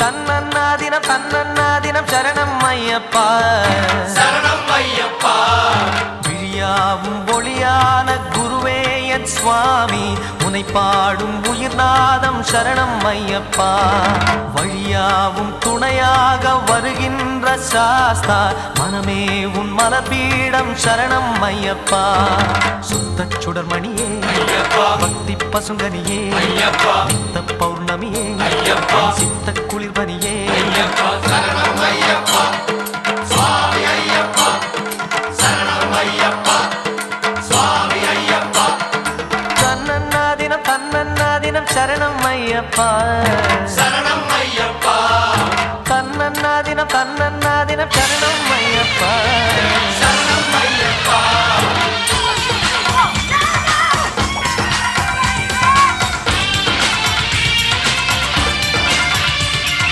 தன்னன்னாதினம் சரணம் ஐயப்பா சரணம் ஐயப்பா விழியாவும் ஒளியான குருவே என் சுவாமி உனை பாடும் உயிர்நாதம் சரணம் ஐயப்பா வழியாவும் துணையாக வருகின்ற சாஸ்தா மனமே உன் மலபீடம் சரணம் ஐயப்பா சுத்த சுடர்மணியே பக்தி பசுங்கனியே நித்த பௌர்ணமியே சித்த குளிர்பனியே